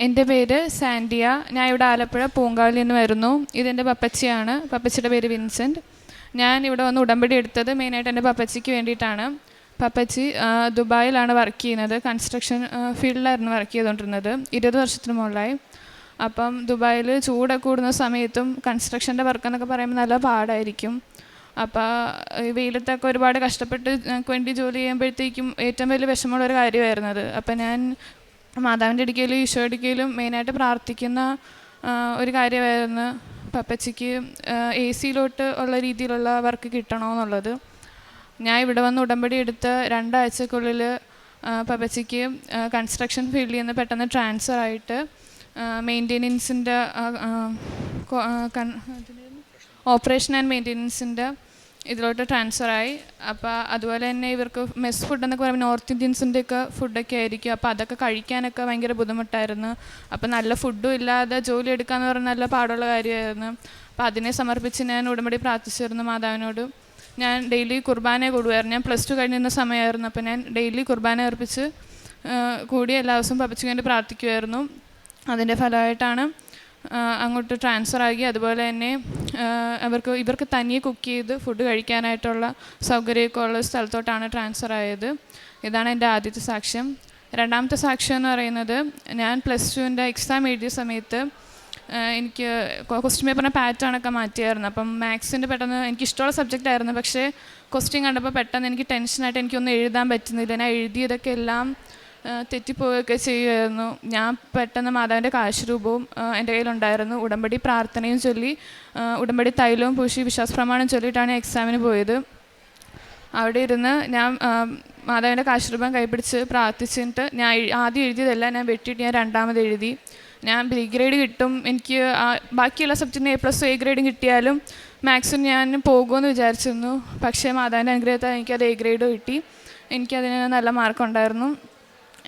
എൻ്റെ പേര് സാൻഡിയ. ഞാൻ ഇവിടെ ആലപ്പുഴ പൂങ്കാവിൽ നിന്ന് വരുന്നു. ഇതെൻ്റെ പപ്പച്ചിയാണ്. പപ്പച്ചിയുടെ പേര് വിൻസെൻ്റ്. ഞാൻ ഇവിടെ വന്ന് ഉടമ്പടി എടുത്തത് മെയിനായിട്ട് എൻ്റെ പപ്പച്ചിക്ക് വേണ്ടിയിട്ടാണ്. പപ്പച്ചി ദുബായിലാണ് വർക്ക് ചെയ്യുന്നത്. കൺസ്ട്രക്ഷൻ ഫീൽഡിലായിരുന്നു വർക്ക് ചെയ്തുകൊണ്ടിരുന്നത് 20 വർഷത്തിന് മുകളിലായി. അപ്പം ദുബായിൽ ചൂടൊക്കെ കൂടുന്ന സമയത്തും കൺസ്ട്രക്ഷൻ്റെ വർക്ക് എന്നൊക്കെ പറയുമ്പോൾ നല്ല പാടായിരിക്കും. അപ്പോൾ ഈ വെയിലത്തൊക്കെ ഒരുപാട് കഷ്ടപ്പെട്ട് ഞങ്ങൾക്ക് വേണ്ടി ജോലി ചെയ്യുമ്പോഴത്തേക്കും ഏറ്റവും വലിയ വിഷമമുള്ളൊരു കാര്യമായിരുന്നു അത്. അപ്പം ഞാൻ മാതാവിൻ്റെ അടുക്കലും ഈശോ അടുക്കലും മെയിനായിട്ട് പ്രാർത്ഥിക്കുന്ന ഒരു കാര്യമായിരുന്നു പപ്പച്ചിക്ക് AC-ലോട്ട് ഉള്ള രീതിയിലുള്ള വർക്ക് കിട്ടണമെന്നുള്ളത്. ഞാൻ ഇവിടെ വന്ന് ഉടമ്പടി എടുത്ത് 2 ആഴ്ചക്കുള്ളിൽ പപ്പച്ചിക്ക് കൺസ്ട്രക്ഷൻ ഫീൽഡിൽ നിന്ന് പെട്ടെന്ന് ട്രാൻസ്ഫർ ആയിട്ട് മെയിൻ്റെനൻസിൻ്റെ ഓപ്പറേഷൻ ആൻഡ് മെയിൻ്റെനൻസിൻ്റെ ഇതിലോട്ട് ട്രാൻസ്ഫറായി. അപ്പോൾ അതുപോലെ തന്നെ ഇവർക്ക് മെസ് ഫുഡ് എന്നൊക്കെ പറയുമ്പോൾ നോർത്ത് ഇന്ത്യൻസിൻ്റെയൊക്കെ ഫുഡൊക്കെ ആയിരിക്കും. അപ്പോൾ അതൊക്കെ കഴിക്കാനൊക്കെ ഭയങ്കര ബുദ്ധിമുട്ടായിരുന്നു. അപ്പോൾ നല്ല ഫുഡും ഇല്ലാതെ ജോലി എടുക്കാമെന്ന് പറഞ്ഞാൽ നല്ല പാടുള്ള കാര്യമായിരുന്നു. അപ്പോൾ അതിനെ സമർപ്പിച്ച് ഞാൻ ഉടമ്പടി പ്രാർത്ഥിച്ചിരുന്നു മാതാവിനോട്. ഞാൻ ഡെയിലി കുർബാന കൂടുമായിരുന്നു. ഞാൻ +2 കഴിഞ്ഞിരുന്ന സമയമായിരുന്നു. അപ്പോൾ ഞാൻ ഡെയിലി കുർബാന അർപ്പിച്ച് കൂടി എല്ലാ ദിവസവും പപ്പച്ചിക്ക് വേണ്ടി പ്രാർത്ഥിക്കുമായിരുന്നു. അതിൻ്റെ ഫലമായിട്ടാണ് അങ്ങോട്ട് ട്രാൻസ്ഫർ ആക്കി. അതുപോലെ തന്നെ ഇവർക്ക് തനിയെ കുക്ക് ചെയ്ത് ഫുഡ് കഴിക്കാനായിട്ടുള്ള സൗകര്യമൊക്കെ ഉള്ള സ്ഥലത്തോട്ടാണ് ട്രാൻസ്ഫർ ആയത്. ഇതാണ് എൻ്റെ ആദ്യത്തെ സാക്ഷ്യം. രണ്ടാമത്തെ സാക്ഷ്യം എന്ന് പറയുന്നത്, ഞാൻ +2ൻ്റെ എക്സാം എഴുതിയ സമയത്ത് എനിക്ക് ക്വസ്റ്റ്യൻ പേപ്പറിൻ്റെ പാറ്റേണൊക്കെ മാറ്റിയായിരുന്നു. അപ്പം മാത്സിൻ്റെ പെട്ടെന്ന് എനിക്കിഷ്ടമുള്ള സബ്ജക്റ്റ് ആയിരുന്നു. പക്ഷേ ക്വസ്റ്റ്യൻ കണ്ടപ്പോൾ പെട്ടെന്ന് എനിക്ക് ടെൻഷനായിട്ട് എനിക്കൊന്നും എഴുതാൻ പറ്റുന്നില്ല. ഞാൻ എഴുതിയതൊക്കെ എല്ലാം തെറ്റിപ്പോവുകയൊക്കെ ചെയ്യുമായിരുന്നു. ഞാൻ പെട്ടെന്ന് മാതാവിൻ്റെ കാശുരൂപവും എൻ്റെ കയ്യിലുണ്ടായിരുന്നു. ഉടമ്പടി പ്രാർത്ഥനയും ചൊല്ലി ഉടമ്പടി തൈലവും പൂശി വിശ്വാസപ്രമാണം ചൊല്ലിയിട്ടാണ് എക്സാമിന് പോയത്. അവിടെ ഇരുന്ന് ഞാൻ മാതാവിൻ്റെ കാശുരൂപം കൈപിടിച്ച് പ്രാർത്ഥിച്ചിട്ട് ഞാൻ ആദ്യം എഴുതിയതെല്ലാം ഞാൻ വെട്ടിയിട്ട് ഞാൻ രണ്ടാമത് എഴുതി. ഞാൻ B ഗ്രേഡ് കിട്ടും, എനിക്ക് ബാക്കിയുള്ള സബ്ജക്റ്റിന് A+, A ഗ്രേഡും കിട്ടിയാലും മാത്സിന് ഞാൻ പോകുമെന്ന് വിചാരിച്ചിരുന്നു. പക്ഷേ മാതാവിൻ്റെ അനുഗ്രഹത്താൽ എനിക്കത് A ഗ്രേഡ് കിട്ടി. എനിക്കതിന് നല്ല മാർക്കുണ്ടായിരുന്നു.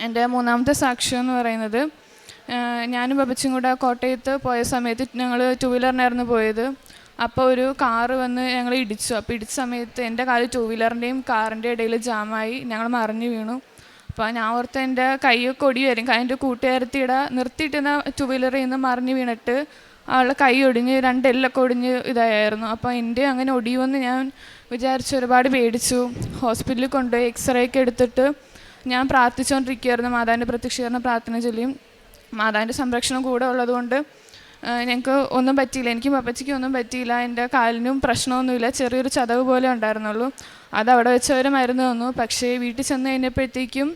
എൻ്റെ മൂന്നാമത്തെ സാക്ഷ്യം എന്ന് പറയുന്നത്, ഞാനും പപ്പച്ചിയും കൂടെ കോട്ടയത്ത് പോയ സമയത്ത് ഞങ്ങൾ 2 വീലറിനായിരുന്നു പോയത്. അപ്പോൾ ഒരു കാറ് വന്ന് ഞങ്ങൾ ഇടിച്ചു. അപ്പോൾ ഇടിച്ച സമയത്ത് എൻ്റെ കാല് 2 വീലറിൻ്റെയും കാറിൻ്റെ ഇടയിൽ ജാമായി, ഞങ്ങൾ മറിഞ്ഞു വീണു. അപ്പോൾ ഞാൻ ഓർത്ത് എൻ്റെ കൈയൊക്കെ ഒടിയുമായിരിക്കും. എൻ്റെ കൂട്ടുകാരത്തിയുടെ നിർത്തിയിട്ടിരുന്ന 2 വീലറിൽ നിന്ന് മറിഞ്ഞു വീണിട്ട് അവളുടെ കൈ ഒടിഞ്ഞ് 2 എല്ലൊക്കെ ഒടിഞ്ഞ് ഇതായിരുന്നു. അപ്പോൾ എൻ്റെ അങ്ങനെ ഒടിയുമെന്ന് ഞാൻ വിചാരിച്ച് ഒരുപാട് പേടിച്ചു. ഹോസ്പിറ്റലിൽ കൊണ്ടുപോയി എക്സ്റേ ഒക്കെ എടുത്തിട്ട് ഞാൻ പ്രാർത്ഥിച്ചുകൊണ്ടിരിക്കുകയായിരുന്നു. മാതാവിൻ്റെ പ്രത്യക്ഷീകരണ പ്രാർത്ഥന ചൊല്ലിയും മാതാവിൻ്റെ സംരക്ഷണം കൂടെ ഉള്ളതുകൊണ്ട് ഞങ്ങൾക്ക് ഒന്നും പറ്റിയില്ല. എനിക്ക് പപ്പച്ചിക്ക് ഒന്നും പറ്റിയില്ല. എൻ്റെ കാലിനും പ്രശ്നമൊന്നുമില്ല. ചെറിയൊരു ചതവ് പോലെ ഉണ്ടായിരുന്നുള്ളൂ. അതവിടെ വെച്ചവർ മരുന്ന് തന്നു. പക്ഷേ വീട്ടിൽ ചെന്ന് കഴിഞ്ഞപ്പോഴത്തേക്കും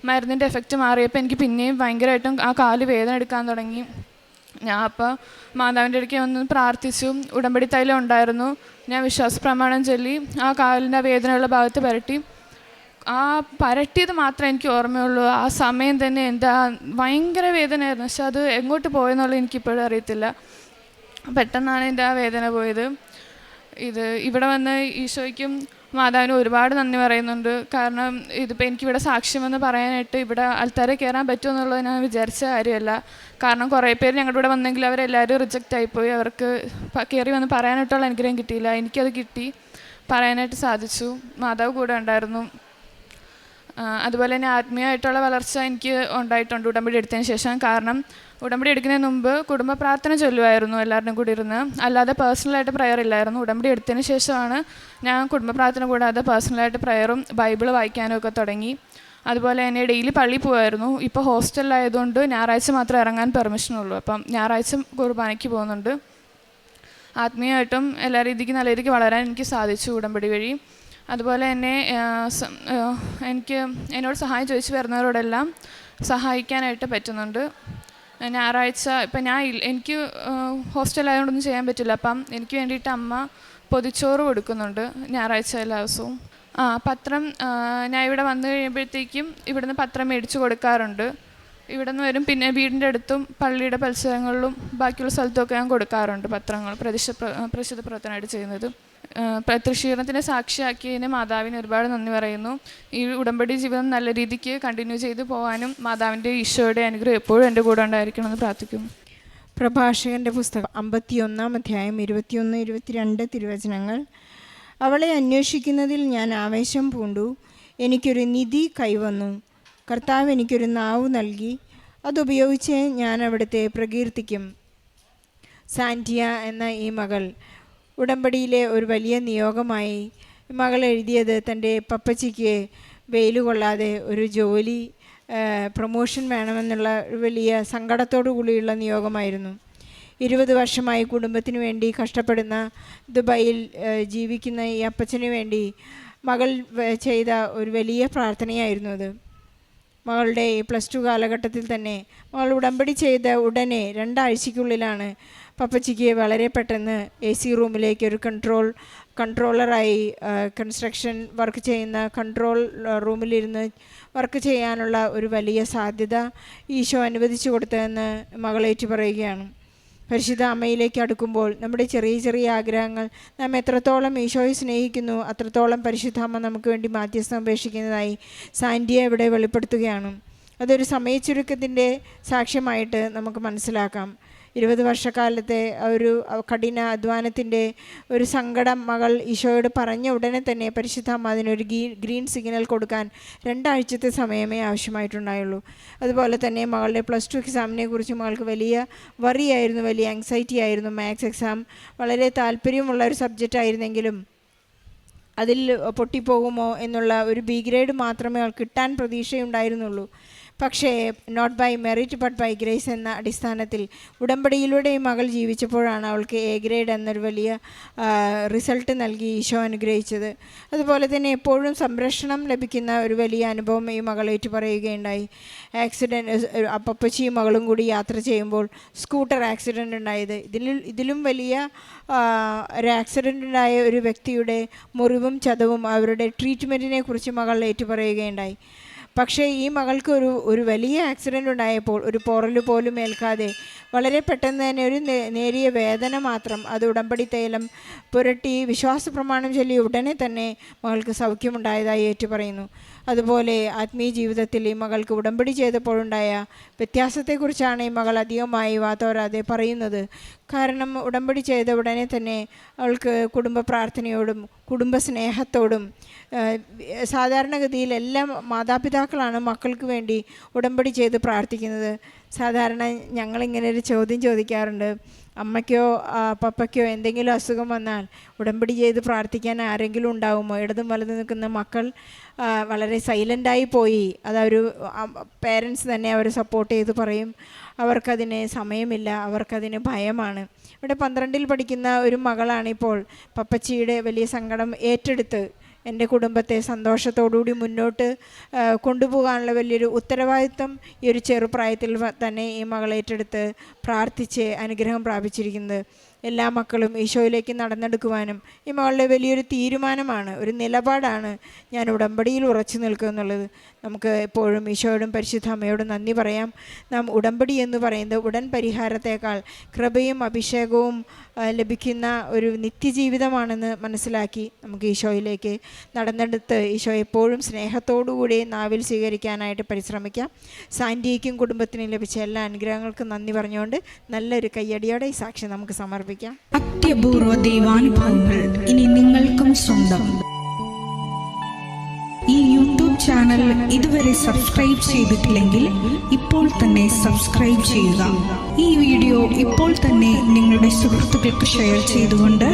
മരുന്നിൻ്റെ എഫക്റ്റ് മാറിയപ്പോൾ എനിക്ക് പിന്നെയും ഭയങ്കരമായിട്ടും ആ കാല് വേദന എടുക്കാൻ തുടങ്ങി. ഞാൻ അപ്പോൾ മാതാവിൻ്റെ അടുക്കൽ ഒന്ന് പ്രാർത്ഥിച്ചു. ഉടമ്പടി തൈലം ഉണ്ടായിരുന്നു. ഞാൻ വിശ്വാസപ്രമാണം ചൊല്ലി ആ കാലിൻ്റെ വേദനയുള്ള ഭാഗത്ത് പുരട്ടി. ആ പരട്ടിയത് മാത്രമേ എനിക്ക് ഓർമ്മയുള്ളൂ. ആ സമയം തന്നെ എൻ്റെ ഭയങ്കര വേദനയായിരുന്നു. പക്ഷെ അത് എങ്ങോട്ട് പോയെന്നുള്ളത് എനിക്കിപ്പോഴും അറിയത്തില്ല. പെട്ടെന്നാണ് എൻ്റെ ആ വേദന പോയത്. ഇവിടെ വന്ന് ഈശോയ്ക്കും മാതാവിനും ഒരുപാട് നന്ദി പറയുന്നുണ്ട്. കാരണം ഇതിപ്പോൾ എനിക്കിവിടെ സാക്ഷ്യമെന്ന് പറയാനായിട്ട് ഇവിടെ ആൾക്കാരെ കയറാൻ പറ്റുമെന്നുള്ളത് ഞാൻ വിചാരിച്ച കാര്യമല്ല. കാരണം കുറേ പേര് ഞങ്ങളുടെ ഇവിടെ വന്നെങ്കിൽ അവരെല്ലാവരും റിജക്റ്റ് ആയിപ്പോയി. അവർക്ക് കയറി വന്ന് പറയാനായിട്ടുള്ള അനുഗ്രഹം കിട്ടിയില്ല. എനിക്കത് കിട്ടി, പറയാനായിട്ട് സാധിച്ചു. മാതാവ് കൂടെ ഉണ്ടായിരുന്നു. അതുപോലെ തന്നെ ആത്മീയമായിട്ടുള്ള വളർച്ച എനിക്ക് ഉണ്ടായിട്ടുണ്ട് ഉടമ്പടി എടുത്തതിന് ശേഷം. കാരണം ഉടമ്പടി എടുക്കുന്നതിന് മുമ്പ് കുടുംബ പ്രാർത്ഥന ചൊല്ലുമായിരുന്നു എല്ലാവരും കൂടി ഇരുന്ന്. അല്ലാതെ പേഴ്സണലായിട്ട് പ്രയർ ഇല്ലായിരുന്നു. ഉടമ്പടി എടുത്തതിന് ശേഷമാണ് ഞാൻ കുടുംബ പ്രാർത്ഥന കൂടാതെ പേഴ്സണലായിട്ട് പ്രയറും ബൈബിൾ വായിക്കാനും ഒക്കെ തുടങ്ങി. അതുപോലെ തന്നെ ഡെയിലി പള്ളിയിൽ പോകുമായിരുന്നു. ഇപ്പോൾ ഹോസ്റ്റലിലായതുകൊണ്ട് ഞായറാഴ്ച മാത്രമേ ഇറങ്ങാൻ പെർമിഷനുള്ളൂ. അപ്പം ഞായറാഴ്ച കുർബാനയ്ക്ക് പോകുന്നുണ്ട്. ആത്മീയമായിട്ടും എല്ലാ രീതിക്കും നല്ല രീതിക്ക് വളരാൻ എനിക്ക് സാധിച്ചു ഉടമ്പടി വഴി. അതുപോലെ തന്നെ എന്നോട് സഹായം ചോദിച്ചു വരുന്നവരോടെല്ലാം സഹായിക്കാനായിട്ട് പറ്റുന്നുണ്ട്. ഞായറാഴ്ച ഇപ്പം എനിക്ക് ഹോസ്റ്റലായതുകൊണ്ടൊന്നും ചെയ്യാൻ പറ്റില്ല. അപ്പം എനിക്ക് വേണ്ടിയിട്ട് അമ്മ പൊതിച്ചോറ് കൊടുക്കുന്നുണ്ട് ഞായറാഴ്ച എല്ലാ ദിവസവും. പത്രം ഞാൻ ഇവിടെ വന്നു കഴിയുമ്പോഴത്തേക്കും ഇവിടുന്ന് പത്രം മേടിച്ച് കൊടുക്കാറുണ്ട്. ഇവിടെ നിന്ന് വരും. പിന്നെ വീടിൻ്റെ അടുത്തും പള്ളിയുടെ പരിസരങ്ങളിലും ബാക്കിയുള്ള സ്ഥലത്തുമൊക്കെ ഞാൻ കൊടുക്കാറുണ്ട് പത്രങ്ങൾ. പ്രസിദ്ധ പ്രവർത്തനമായിട്ട് ചെയ്യുന്നത്. പ്രത്യക്ഷീകരണത്തിനെ സാക്ഷിയാക്കിയതിന് മാതാവിന് ഒരുപാട് നന്ദി പറയുന്നു. ഈ ഉടമ്പടി ജീവിതം നല്ല രീതിക്ക് കണ്ടിന്യൂ ചെയ്ത് പോകാനും മാതാവിൻ്റെ ഈശോയുടെ അനുഗ്രഹം എപ്പോഴും എൻ്റെ കൂടെ ഉണ്ടായിരിക്കണമെന്ന് പ്രാർത്ഥിക്കുന്നു. പ്രഭാഷകൻ്റെ പുസ്തകം 51-ാം അധ്യായം 21-22 തിരുവചനങ്ങൾ. അവളെ അന്വേഷിക്കുന്നതിൽ ഞാൻ ആവേശം പൂണ്ടു. എനിക്കൊരു നിധി കൈവന്നു. കർത്താവ് എനിക്കൊരു നാവ് നൽകി. അതുപയോഗിച്ച് ഞാൻ അവിടുത്തെ പ്രകീർത്തിക്കും. സാന്റിയ എന്ന ഈ മകൾ ഉടമ്പടിയിലെ ഒരു വലിയ നിയോഗമായി. മകൾ എഴുതിയത് തൻ്റെ പപ്പച്ചിക്ക് വെയിൽ കൊള്ളാതെ ഒരു ജോലി പ്രൊമോഷൻ വേണമെന്നുള്ള വലിയ സങ്കടത്തോടു കൂടിയുള്ള നിയോഗമായിരുന്നു. 20 വർഷമായി കുടുംബത്തിന് വേണ്ടി കഷ്ടപ്പെടുന്ന ദുബായിൽ ജീവിക്കുന്ന ഈ അപ്പച്ചന് വേണ്ടി മകൾ ചെയ്ത ഒരു വലിയ പ്രാർത്ഥനയായിരുന്നു അത്. മകളുടെ +2 കാലഘട്ടത്തിൽ തന്നെ മകൾ ഉടമ്പടി ചെയ്ത ഉടനെ 2 ആഴ്ചയ്ക്കുള്ളിലാണ് പപ്പച്ചിക്ക് വളരെ പെട്ടെന്ന് AC റൂമിലേക്ക് ഒരു കൺട്രോളറായി കൺസ്ട്രക്ഷൻ വർക്ക് ചെയ്യുന്ന കൺട്രോൾ റൂമിലിരുന്ന് വർക്ക് ചെയ്യാനുള്ള ഒരു വലിയ സാധ്യത ഈശോ അനുവദിച്ചു കൊടുത്തതെന്ന് മകളേറ്റു പറയുകയാണ്. പരിശുദ്ധ അമ്മയിലേക്ക് അടുക്കുമ്പോൾ നമ്മുടെ ചെറിയ ചെറിയ ആഗ്രഹങ്ങൾ നാം എത്രത്തോളം ഈശോയെ സ്നേഹിക്കുന്നു അത്രത്തോളം പരിശുദ്ധ അമ്മ നമുക്ക് വേണ്ടി മാധ്യസ്ഥം അപേക്ഷിക്കുന്നതായി സാന്റിയ ഇവിടെ വെളിപ്പെടുത്തുകയാണ്. അതൊരു സമയച്ചുരുക്കത്തിൻ്റെ സാക്ഷ്യമായിട്ട് നമുക്ക് മനസ്സിലാക്കാം. 20 വർഷക്കാലത്തെ ഒരു കഠിന അധ്വാനത്തിൻ്റെ ഒരു സങ്കടം മകൾ ഈശോയോട് പറഞ്ഞ ഉടനെ തന്നെ പരിശുദ്ധ അമ്മ അതിനൊരു ഗ്രീൻ സിഗ്നൽ കൊടുക്കാൻ 2 ആഴ്ചത്തെ സമയമേ ആവശ്യമായിട്ടുണ്ടായുള്ളൂ. അതുപോലെ തന്നെ മകളുടെ +2 എക്സാമിനെ കുറിച്ച് മകൾക്ക് വലിയ വറിയായിരുന്നു, വലിയ ആങ്സൈറ്റി ആയിരുന്നു. മാത്സ് എക്സാം വളരെ താല്പര്യമുള്ള ഒരു സബ്ജക്റ്റ് ആയിരുന്നെങ്കിലും അതിൽ പൊട്ടിപ്പോകുമോ എന്നുള്ള ഒരു B ഗ്രേഡ് മാത്രമേ അവൾക്ക് കിട്ടാൻ പ്രതീക്ഷയുണ്ടായിരുന്നുള്ളൂ. പക്ഷേ not by merit but by grace എന്ന അടിസ്ഥാനത്തിൽ ഉടമ്പടിയിലൂടെ ഈ മകൾ ജീവിച്ചപ്പോഴാണ് അവൾക്ക് A ഗ്രേഡ് എന്നൊരു വലിയ റിസൾട്ട് നൽകി ഈശോ അനുഗ്രഹിച്ചത്. അതുപോലെ തന്നെ എപ്പോഴും സംരക്ഷണം ലഭിക്കുന്ന ഒരു വലിയ അനുഭവം ഈ മകളേറ്റു പറയുകയുണ്ടായി. പപ്പച്ചിയും മകളും കൂടി യാത്ര ചെയ്യുമ്പോൾ സ്കൂട്ടർ ആക്സിഡൻ്റ് ഉണ്ടായത്. ഇതിലും വലിയ ഒരു ആക്സിഡൻ്റ് ഉണ്ടായ ഒരു വ്യക്തിയുടെ മുറിവും ചതവും അവരുടെ ട്രീറ്റ്മെൻറ്റിനെ കുറിച്ച് മകൾ ഏറ്റു പറയുകയുണ്ടായി. പക്ഷേ ഈ മകൾക്ക് ഒരു വലിയ ആക്സിഡൻ്റ് ഉണ്ടായപ്പോൾ ഒരു പോറൽ പോലും ഏൽക്കാതെ വളരെ പെട്ടെന്ന് തന്നെ ഒരു നേരിയ വേദന മാത്രം അത് ഉടമ്പടി തൈലം പുരട്ടി വിശ്വാസ പ്രമാണം ചൊല്ലി ഉടനെ തന്നെ മകൾക്ക് സൗഖ്യമുണ്ടായതായി ഏറ്റുപറയുന്നു. അതുപോലെ ആത്മീയ ജീവിതത്തിൽ ഈ മകൾക്ക് ഉടമ്പടി ചെയ്തപ്പോഴുണ്ടായ വ്യത്യാസത്തെക്കുറിച്ചാണ് ഈ മകൾ അധികമായി വാതോരാതെ പറയുന്നത്. കാരണം ഉടമ്പടി ചെയ്ത ഉടനെ തന്നെ അവൾക്ക് കുടുംബ പ്രാർത്ഥനയോടും കുടുംബ സ്നേഹത്തോടും സാധാരണഗതിയിൽ എല്ലാ മാതാപിതാക്കളാണ് മക്കൾക്ക് വേണ്ടി ഉടമ്പടി ചെയ്ത് പ്രാർത്ഥിക്കുന്നത്. സാധാരണ ഞങ്ങളിങ്ങനെ ഒരു ചോദ്യം ചോദിക്കാറുണ്ട്, അമ്മയ്ക്കോ പപ്പയ്ക്കോ എന്തെങ്കിലും അസുഖം വന്നാൽ ഉടമ്പടി ചെയ്ത് പ്രാർത്ഥിക്കാൻ ആരെങ്കിലും ഉണ്ടാവുമോ? ഇടതും വലതും നിൽക്കുന്ന മക്കൾ വളരെ സൈലൻ്റായി പോയി. അതൊരു പേരൻസ് തന്നെ അവർ സപ്പോർട്ട് ചെയ്ത് പറയും അവർക്കതിന് സമയമില്ല, അവർക്കതിന് ഭയമാണ്. ഇവിടെ 12ൽ പഠിക്കുന്ന ഒരു മകളാണിപ്പോൾ പപ്പച്ചിയുടെ വലിയ സങ്കടം ഏറ്റെടുത്ത് എൻ്റെ കുടുംബത്തെ സന്തോഷത്തോടുകൂടി മുന്നോട്ട് കൊണ്ടുപോകാനുള്ള വലിയൊരു ഉത്തരവാദിത്വം ഈ ഒരു ചെറുപ്രായത്തിൽ തന്നെ ഈ മകൾ ഏറ്റെടുത്ത് പ്രാർത്ഥിച്ച് അനുഗ്രഹം പ്രാപിച്ചിരിക്കുന്നത്. എല്ലാ മക്കളും ഈശോയിലേക്ക് നടന്നെടുക്കുവാനും ഈ മകളുടെ വലിയൊരു തീരുമാനമാണ്, ഒരു നിലപാടാണ് ഞാൻ ഉടമ്പടിയിൽ ഉറച്ചു നിൽക്കുക എന്നുള്ളത്. നമുക്ക് എപ്പോഴും ഈശോയോടും പരിശുദ്ധ അമ്മയോടും നന്ദി പറയാം. നാം ഉടമ്പടി എന്ന് പറയുന്നത് ഉടൻ പരിഹാരത്തേക്കാൾ കൃപയും അഭിഷേകവും ലഭിക്കുന്ന ഒരു നിത്യജീവിതമാണെന്ന് മനസ്സിലാക്കി നമുക്ക് ഈശോയിലേക്ക് നടന്നെടുത്ത് ഈശോ എപ്പോഴും സ്നേഹത്തോടുകൂടി നാവിൽ സ്വീകരിക്കാനായിട്ട് പരിശ്രമിക്കാം. സാന്റിയയ്ക്കും കുടുംബത്തിനും ലഭിച്ച എല്ലാ അനുഗ്രഹങ്ങൾക്കും നന്ദി പറഞ്ഞുകൊണ്ട് നല്ലൊരു കയ്യടിയോടെ ഈ സാക്ഷ്യം നമുക്ക് സമർപ്പിക്കാം. അത്യപൂർവ ദൈവാനുഭവങ്ങൾ ഇനി നിങ്ങൾക്കും സ്വന്തം. ഈ യൂട്യൂബ് ചാനൽ ഇതുവരെ സബ്സ്ക്രൈബ് ചെയ്തിട്ടില്ലെങ്കിൽ ഇപ്പോൾ തന്നെ സബ്സ്ക്രൈബ് ചെയ്യുക. ഈ വീഡിയോ ഇപ്പോൾ തന്നെ നിങ്ങളുടെ സുഹൃത്തുക്കൾക്ക് ഷെയർ ചെയ്തുകൊണ്ട്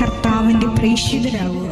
കർത്താവിൻ്റെ പ്രേക്ഷിതരാകുക.